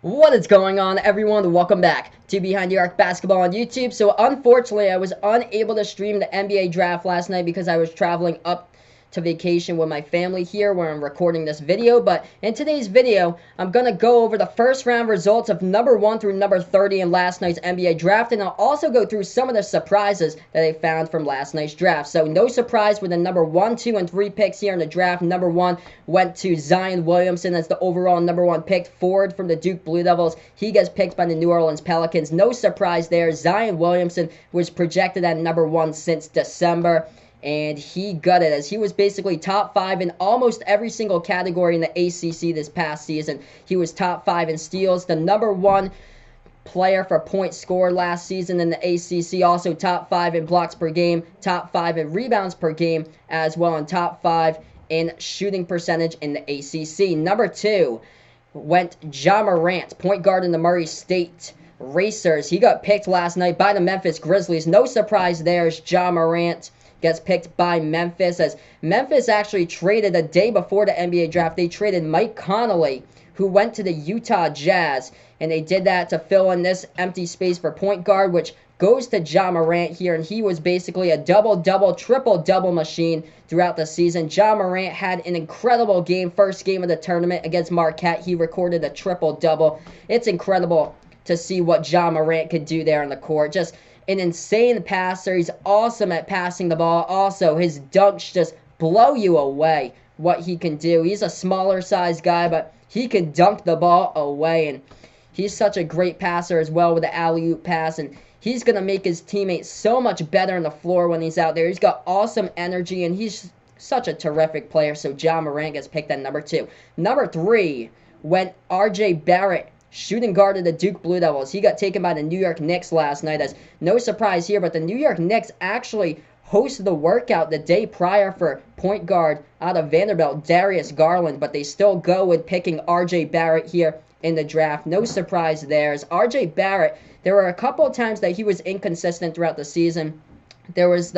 What is going on, everyone? Welcome back to Behind the Arc Basketball on YouTube. So unfortunately, I was unable to stream the NBA draft last night because I was traveling up to vacation with my family here where I'm recording this video. But in today's video, I'm going to go over the first round results of number 1 through number 30 in last night's NBA draft. And I'll also go through some of the surprises that I found from last night's draft. So no surprise with the number 1, 2, and 3 picks here in the draft. Number 1 went to Zion Williamson as the overall number 1 pick, forward from the Duke Blue Devils. He gets picked by the New Orleans Pelicans. No surprise there. Zion Williamson was projected at number 1 since December, and he gutted as he was basically top 5 in almost every single category in the ACC this past season. He was top 5 in steals, the number 1 player for points scored last season in the ACC, also top 5 in blocks per game, top 5 in rebounds per game, as well, and top 5 in shooting percentage in the ACC. Number 2 went Ja Morant, point guard in the Murray State Racers. He got picked last night by the Memphis Grizzlies. No surprise there as Ja Morant gets picked by Memphis, as Memphis actually traded a day before the NBA draft. They traded Mike Conley, who went to the Utah Jazz, and they did that to fill in this empty space for point guard, which goes to Ja Morant here, and he was basically a double-double, triple-double machine throughout the season. Ja Morant had an incredible game, first game of the tournament against Marquette. He recorded a triple-double. It's incredible to see what Ja Morant could do there on the court. Just an insane passer. He's awesome at passing the ball. Also, his dunks just blow you away what he can do. He's a smaller size guy, but he can dunk the ball away, and he's such a great passer as well with the alley-oop pass, and he's going to make his teammates so much better on the floor when he's out there. He's got awesome energy, and he's such a terrific player, so Ja Morant gets picked at number 2. Number 3 went R.J. Barrett, shooting guard of the Duke Blue Devils. He got taken by the New York Knicks last night, as no surprise here, but the New York Knicks actually hosted the workout the day prior for point guard out of Vanderbilt, Darius Garland, but they still go with picking R.J. Barrett here in the draft. No surprise there, as R.J. Barrett, there were a couple of times that he was inconsistent throughout the season. There was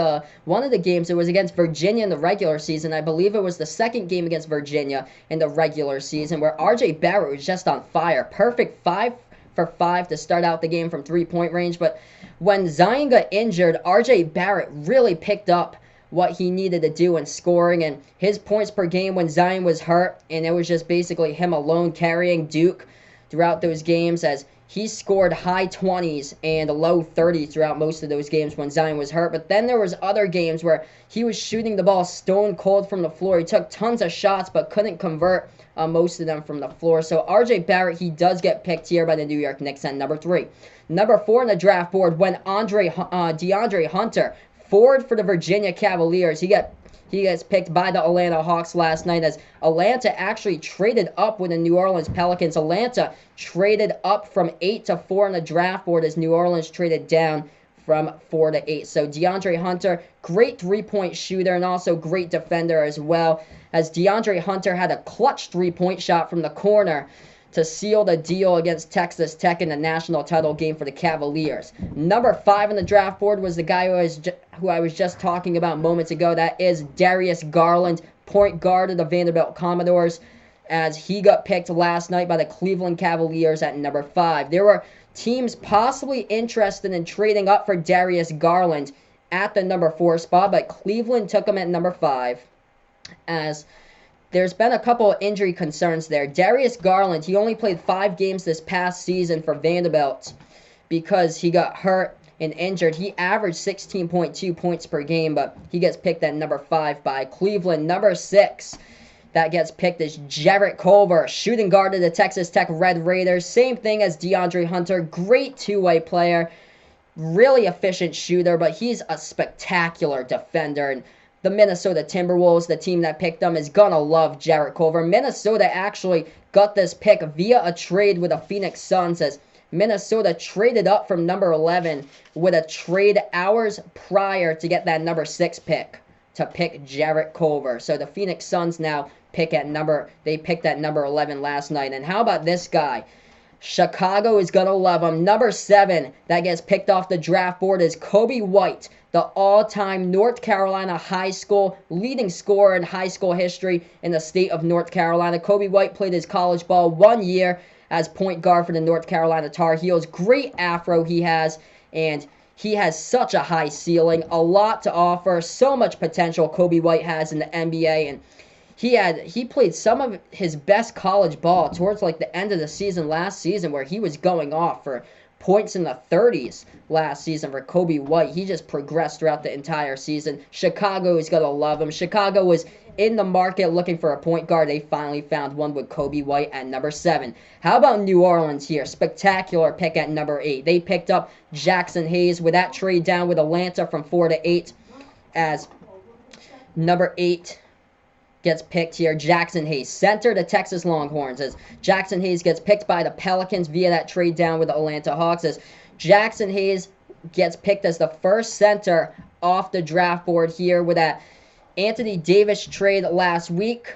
one of the games, it was against Virginia in the regular season. I believe it was the second game against Virginia in the regular season where R.J. Barrett was just on fire. Perfect 5 for 5 to start out the game from three-point range. But when Zion got injured, R.J. Barrett really picked up what he needed to do in scoring, and his points per game when Zion was hurt, and it was just basically him alone carrying Duke throughout those games, as he scored high 20s and low 30s throughout most of those games when Zion was hurt. But then there was other games where he was shooting the ball stone cold from the floor. He took tons of shots but couldn't convert most of them from the floor. So R.J. Barrett, he does get picked here by the New York Knicks at number 3. Number 4 on the draft board went DeAndre Hunter, forward for the Virginia Cavaliers. He gets picked by the Atlanta Hawks last night, as Atlanta actually traded up with the New Orleans Pelicans. Atlanta traded up from 8 to 4 on the draft board, as New Orleans traded down from 4 to 8. So DeAndre Hunter, great three-point shooter and also great defender as well, as DeAndre Hunter had a clutch three-point shot from the corner to seal the deal against Texas Tech in the national title game for the Cavaliers. Number 5 on the draft board was the guy who I was just talking about moments ago. That is Darius Garland, point guard of the Vanderbilt Commodores, as he got picked last night by the Cleveland Cavaliers at number 5. There were teams possibly interested in trading up for Darius Garland at the number 4 spot, but Cleveland took him at number 5, as there's been a couple of injury concerns there. Darius Garland, he only played 5 games this past season for Vanderbilt because he got hurt and injured. He averaged 16.2 points per game, but he gets picked at number 5 by Cleveland. Number 6 that gets picked is Jarrett Culver, shooting guard of the Texas Tech Red Raiders. Same thing as DeAndre Hunter. Great two-way player. Really efficient shooter, but he's a spectacular defender. And the Minnesota Timberwolves, the team that picked him, is gonna love Jarrett Culver. Minnesota actually got this pick via a trade with the Phoenix Suns, as Minnesota traded up from number 11 with a trade hours prior to get that number 6 pick to pick Jarrett Culver. So the Phoenix Suns now picked at number 11 last night. And how about this guy? Chicago is going to love him. Number 7 that gets picked off the draft board is Kobe White, the all-time North Carolina high school leading scorer in high school history in the state of North Carolina. Kobe White played his college ball 1 year as point guard for the North Carolina Tar Heels. Great afro he has, and he has such a high ceiling, a lot to offer, so much potential Kobe White has in the NBA, and he played some of his best college ball towards like the end of the season last season, where he was going off for points in the 30s last season for Kobe White. He just progressed throughout the entire season. Chicago is going to love him. Chicago was in the market looking for a point guard. They finally found one with Kobe White at number 7. How about New Orleans here? Spectacular pick at number 8. They picked up Jackson Hayes with that trade down with Atlanta from 4 to 8 as number 8 gets picked here. Jackson Hayes, center the Texas Longhorns, as Jackson Hayes gets picked by the Pelicans via that trade down with the Atlanta Hawks, as Jackson Hayes gets picked as the first center off the draft board here with that Anthony Davis trade last week.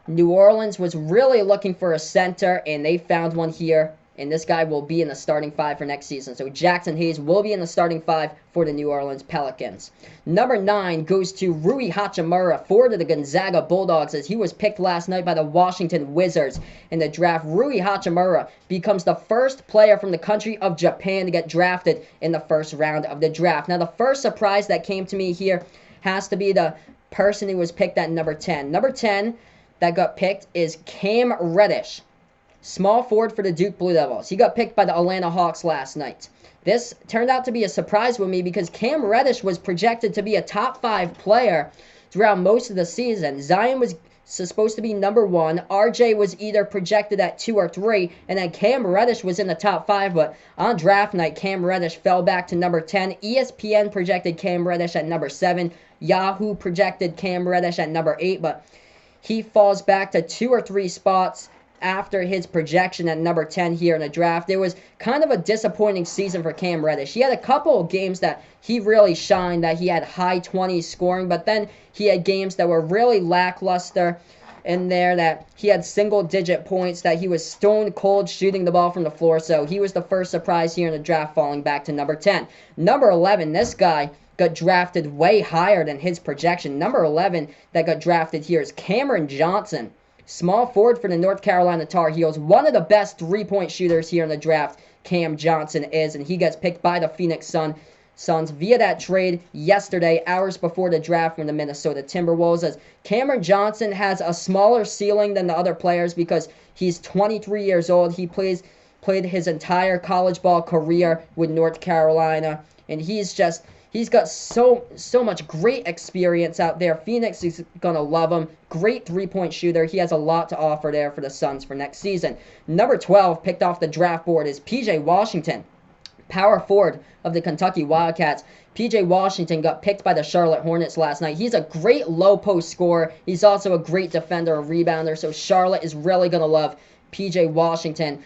New Orleans was really looking for a center, and they found one here, and this guy will be in the starting 5 for next season. So Jackson Hayes will be in the starting 5 for the New Orleans Pelicans. Number 9 goes to Rui Hachimura, forward of the Gonzaga Bulldogs, as he was picked last night by the Washington Wizards in the draft. Rui Hachimura becomes the first player from the country of Japan to get drafted in the first round of the draft. Now, the first surprise that came to me here has to be the person who was picked at number 10. Number 10 that got picked is Cam Reddish, small forward for the Duke Blue Devils. He got picked by the Atlanta Hawks last night. This turned out to be a surprise with me because Cam Reddish was projected to be a top 5 player throughout most of the season. Zion was supposed to be number 1. RJ was either projected at 2 or 3, and then Cam Reddish was in the top 5, but on draft night, Cam Reddish fell back to number 10. ESPN projected Cam Reddish at number 7. Yahoo projected Cam Reddish at number 8, but he falls back to 2 or 3 spots after his projection at number 10 here in the draft. It was kind of a disappointing season for Cam Reddish. He had a couple of games that he really shined, that he had high 20s scoring, but then he had games that were really lackluster in there, that he had single-digit points, that he was stone cold shooting the ball from the floor. So he was the first surprise here in the draft, falling back to number 10. Number 11, this guy got drafted way higher than his projection. Number 11 that got drafted here is Cameron Johnson, small forward for the North Carolina Tar Heels. One of the best three-point shooters here in the draft, Cam Johnson is, and he gets picked by the Phoenix Suns via that trade yesterday, hours before the draft from the Minnesota Timberwolves, as Cameron Johnson has a smaller ceiling than the other players because he's 23 years old. He played his entire college ball career with North Carolina, and he's got so much great experience out there. Phoenix is going to love him. Great three-point shooter. He has a lot to offer there for the Suns for next season. Number 12, picked off the draft board, is P.J. Washington, power forward of the Kentucky Wildcats. P.J. Washington got picked by the Charlotte Hornets last night. He's a great low-post scorer. He's also a great defender, a rebounder, so Charlotte is really going to love P.J. Washington,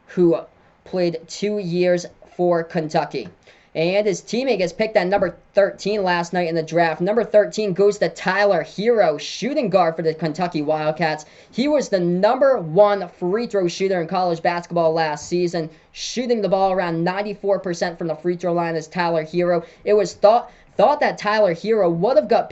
who played 2 years for Kentucky. And his teammate gets picked at number 13 last night in the draft. Number 13 goes to Tyler Hero, shooting guard for the Kentucky Wildcats. He was the number 1 free throw shooter in college basketball last season, shooting the ball around 94% from the free throw line as Tyler Hero. It was thought that Tyler Hero would have got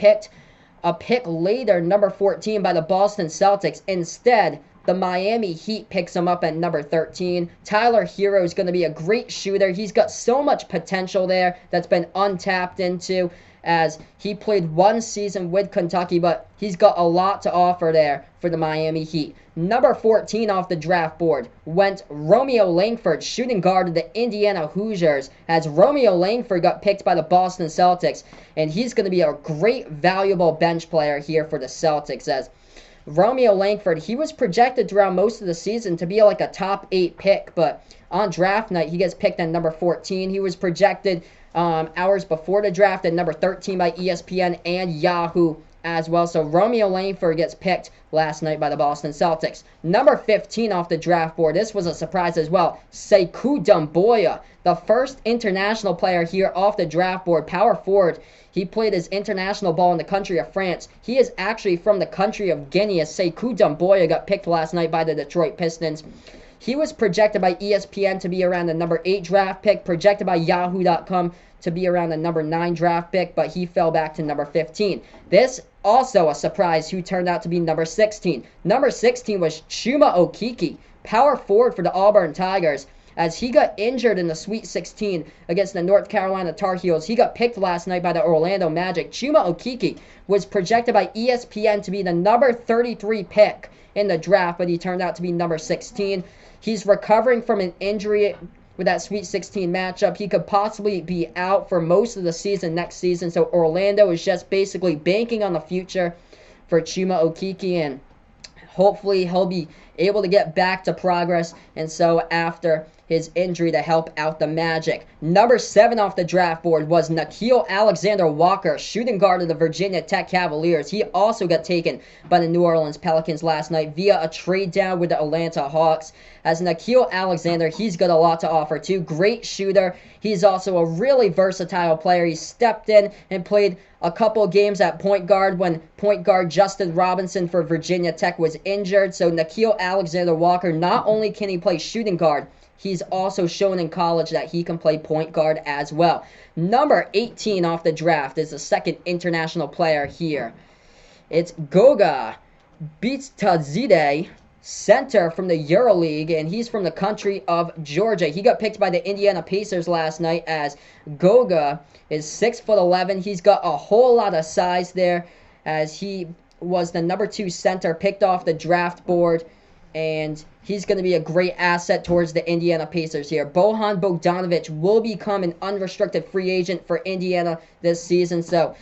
a pick later, number 14, by the Boston Celtics. Instead, the Miami Heat picks him up at number 13. Tyler Hero is going to be a great shooter. He's got so much potential there that's been untapped into, as he played 1 season with Kentucky, but he's got a lot to offer there for the Miami Heat. Number 14 off the draft board went Romeo Langford, shooting guard of the Indiana Hoosiers, as Romeo Langford got picked by the Boston Celtics, and he's going to be a great, valuable bench player here for the Celtics, as Romeo Langford, he was projected throughout most of the season to be like a top 8 pick, but on draft night, he gets picked at number 14. He was projected hours before the draft at number 13 by ESPN and Yahoo as well. So Romeo Langford gets picked last night by the Boston Celtics. Number 15 off the draft board, this was a surprise as well, Sekou Doumbouya, the first international player here off the draft board, power forward. He played his international ball in the country of France. He is actually from the country of Guinea, as Sekou Doumbouya got picked last night by the Detroit Pistons. He was projected by ESPN to be around the number 8 draft pick, projected by Yahoo.com to be around the number 9 draft pick, but he fell back to number 15. This also a surprise who turned out to be number 16. Number 16 was Chuma Okeke, power forward for the Auburn Tigers, as he got injured in the Sweet 16 against the North Carolina Tar Heels. He got picked last night by the Orlando Magic. Chuma Okeke was projected by ESPN to be the number 33 pick in the draft, but he turned out to be number 16. He's recovering from an injury with that Sweet 16 matchup. He could possibly be out for most of the season next season, so Orlando is just basically banking on the future for Chuma Okeke, and hopefully he'll be able to get back to progress, and so after his injury to help out the Magic. Number 7 off the draft board was Nickeil Alexander-Walker, shooting guard of the Virginia Tech Cavaliers. He also got taken by the New Orleans Pelicans last night via a trade down with the Atlanta Hawks. As Nickeil Alexander, he's got a lot to offer too. Great shooter. He's also a really versatile player. He stepped in and played a couple games at point guard when point guard Justin Robinson for Virginia Tech was injured. So Nickeil Alexander-Walker, not only can he play shooting guard, he's also shown in college that he can play point guard as well. Number 18 off the draft is the second international player here. It's Goga Bitadzide, center from the EuroLeague, and he's from the country of Georgia. He got picked by the Indiana Pacers last night, as Goga is 6'11". He's got a whole lot of size there, as he was the number 2 center picked off the draft board, and he's going to be a great asset towards the Indiana Pacers here. Bojan Bogdanovic will become an unrestricted free agent for Indiana this season, so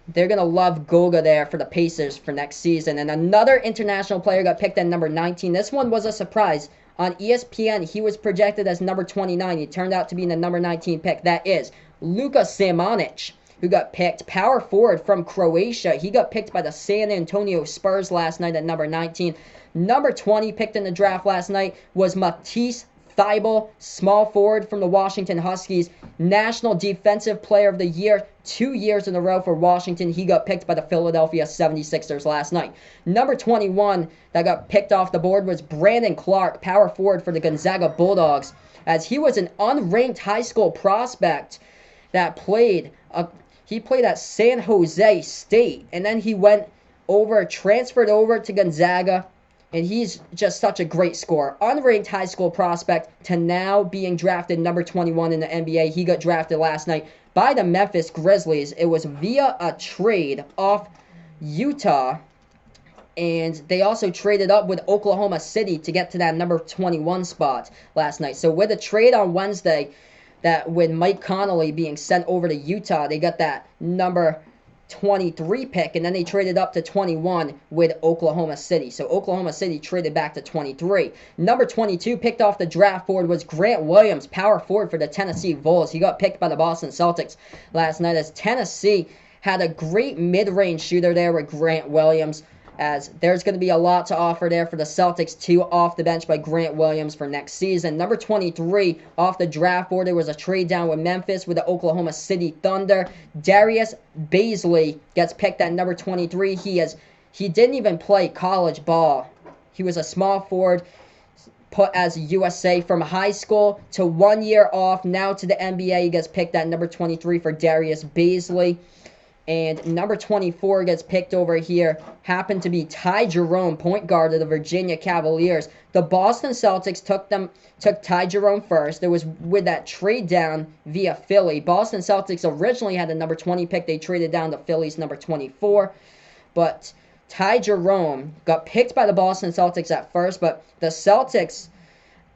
they're going to love Goga there for the Pacers for next season. And another international player got picked at number 19. This one was a surprise. On ESPN, he was projected as number 29. He turned out to be the number 19 pick. That is Luka Samanic, who got picked, power forward from Croatia. He got picked by the San Antonio Spurs last night at number 19. Number 20 picked in the draft last night was Matisse Thybulle, small forward from the Washington Huskies, National Defensive Player of the Year 2 years in a row for Washington. He got picked by the Philadelphia 76ers last night. Number 21 that got picked off the board was Brandon Clark, power forward for the Gonzaga Bulldogs, as he was an unranked high school prospect that played at San Jose State, and then he transferred over to Gonzaga, and he's just such a great scorer. Unranked high school prospect to now being drafted number 21 in the NBA. He got drafted last night by the Memphis Grizzlies. It was via a trade off Utah, and they also traded up with Oklahoma City to get to that number 21 spot last night. So with a trade on Wednesday, that with Mike Conley being sent over to Utah, they got that number 23 pick, and then they traded up to 21 with Oklahoma City. So Oklahoma City traded back to 23. Number 22 picked off the draft board was Grant Williams, power forward for the Tennessee Vols. He got picked by the Boston Celtics last night, as Tennessee had a great mid-range shooter there with Grant Williams, as there's going to be a lot to offer there for the Celtics too, off the bench by Grant Williams for next season. Number 23 off the draft board, there was a trade down with Memphis with the Oklahoma City Thunder. Darius Bazley gets picked at number 23. He didn't even play college ball. He was a small forward put as a USA from high school to 1 year off, now to the NBA. He gets picked at number 23 for Darius Bazley. And number 24 gets picked over here, happened to be Ty Jerome, point guard of the Virginia Cavaliers. The Boston Celtics took Ty Jerome first. There was with that trade down via Philly. Boston Celtics originally had the number 20 pick. They traded down to Philly's number 24. But Ty Jerome got picked by the Boston Celtics at first, but the Celtics,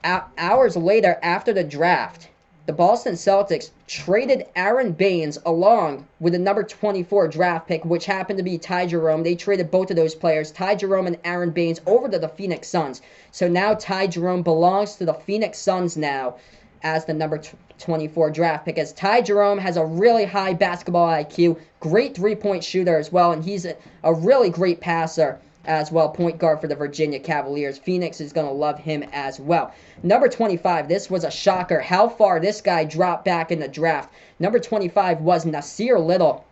hours later after the draft, the Boston Celtics traded Aaron Baines along with the number 24 draft pick, which happened to be Ty Jerome. They traded both of those players, Ty Jerome and Aaron Baines, over to the Phoenix Suns. So now Ty Jerome belongs to the Phoenix Suns now as the number 24 draft pick, as Ty Jerome has a really high basketball IQ, great three-point shooter as well, and he's a really great passer as well, point guard for the Virginia Cavaliers. Phoenix is going to love him as well. Number 25, this was a shocker how far this guy dropped back in the draft. Number 25 was Nasir Little,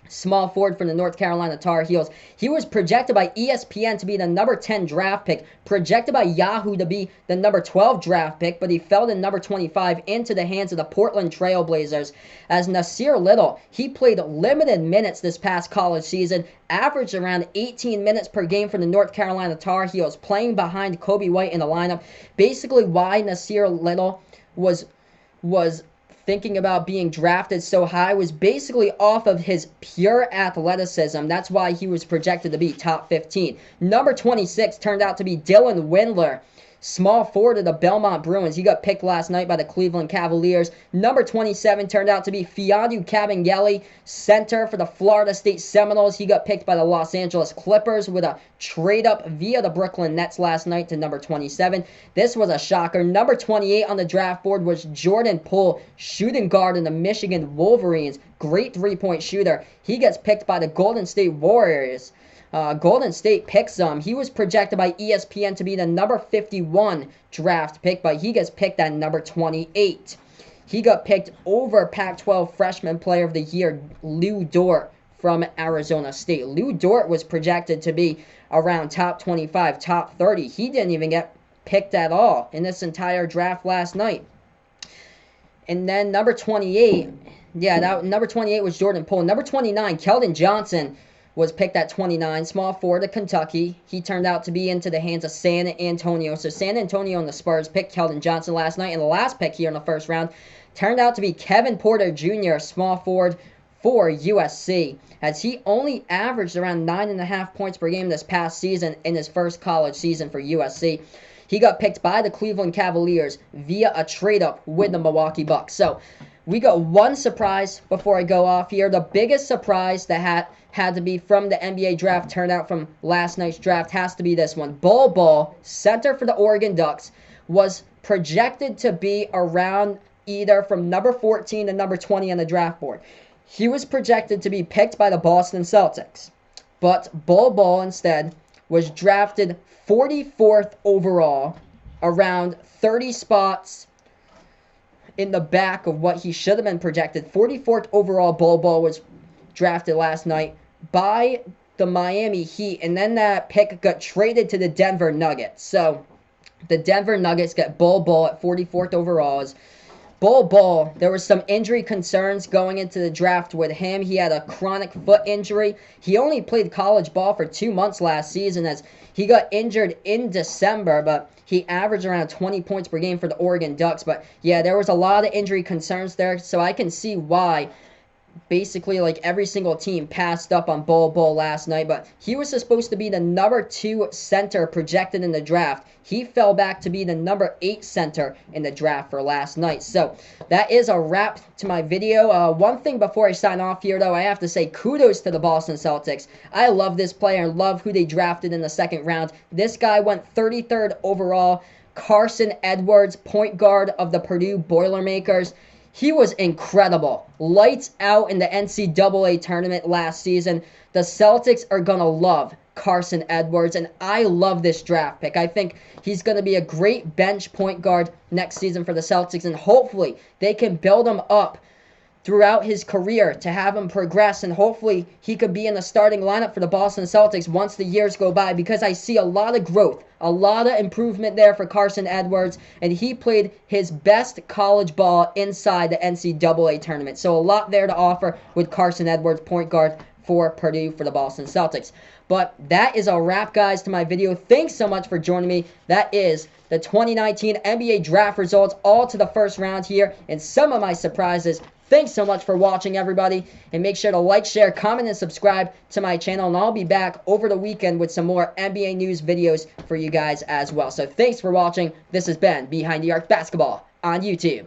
small forward for the North Carolina Tar Heels. He was projected by ESPN to be the number 10 draft pick, projected by Yahoo to be the number 12 draft pick, but he fell to number 25 into the hands of the Portland Trail Blazers. As Nasir Little, he played limited minutes this past college season, averaged around 18 minutes per game for the North Carolina Tar Heels, playing behind Kobe White in the lineup. Basically, why Nasir Little was thinking about being drafted so high was basically off of his pure athleticism. That's why he was projected to be top 15. Number 26 turned out to be Dylan Windler, small forward of the Belmont Bruins. He got picked last night by the Cleveland Cavaliers. Number 27 turned out to be Fiadu Kabengele, center for the Florida State Seminoles. He got picked by the Los Angeles Clippers with a trade up via the Brooklyn Nets last night to number 27. This was a shocker. Number 28 on the draft board was Jordan Poole, shooting guard in the Michigan Wolverines. Great three-point shooter. He gets picked by the Golden State Warriors. Golden State picks him. He was projected by ESPN to be the number 51 draft pick, but he gets picked at number 28. He got picked over Pac-12 Freshman Player of the Year, Lou Dort from Arizona State. Lou Dort was projected to be around top 25, top 30. He didn't even get picked at all in this entire draft last night. And then number 28, number 28 was Jordan Poole. Number 29, Keldon Johnson, was picked at 29, small forward of Kentucky. He turned out to be into the hands of San Antonio. So San Antonio and the Spurs picked Keldon Johnson last night. And the last pick here in the first round turned out to be Kevin Porter Jr., small forward for USC, as he only averaged around 9.5 points per game this past season in his first college season for USC. He got picked by the Cleveland Cavaliers via a trade-up with the Milwaukee Bucks. So we got one surprise before I go off here. The biggest surprise that had to be from the NBA draft turnout from last night's draft has to be this one. Bol Bol, center for the Oregon Ducks, was projected to be around either from number 14 to number 20 on the draft board. He was projected to be picked by the Boston Celtics, but Bol Bol instead was drafted 44th overall, around 30 spots in the back of what he should have been projected. 44th overall, Bol Bol was drafted last night by the Miami Heat, and then that pick got traded to the Denver Nuggets. So the Denver Nuggets get Bol Bol at 44th overall. Bol Bol, there was some injury concerns going into the draft with him. He had a chronic foot injury. He only played college ball for 2 months last season, as he got injured in December, but he averaged around 20 points per game for the Oregon Ducks. But yeah, there was a lot of injury concerns there, so I can see why basically like every single team passed up on Bol Bol last night. But he was supposed to be the number 2 center projected in the draft. He fell back to be the number 8 center in the draft for last night. So that is a wrap to my video. One thing before I sign off here, though, I have to say kudos to the Boston Celtics. I love this player and love who they drafted in the second round. This guy went 33rd overall. Carson Edwards, point guard of the Purdue Boilermakers. He was incredible. Lights out in the NCAA tournament last season. The Celtics are going to love Carson Edwards, and I love this draft pick. I think he's going to be a great bench point guard next season for the Celtics, and hopefully they can build him up throughout his career to have him progress, and hopefully he could be in the starting lineup for the Boston Celtics once the years go by, because I see a lot of growth, a lot of improvement there for Carson Edwards, and he played his best college ball inside the NCAA tournament. So a lot there to offer with Carson Edwards, point guard for Purdue for the Boston Celtics. But that is a wrap, guys, to my video. Thanks so much for joining me. That is the 2019 NBA draft results, all to the first round here, and some of my surprises. Thanks so much for watching, everybody, and make sure to like, share, comment, and subscribe to my channel, and I'll be back over the weekend with some more NBA news videos for you guys as well. So thanks for watching. This has been Behind the Arc Basketball on YouTube.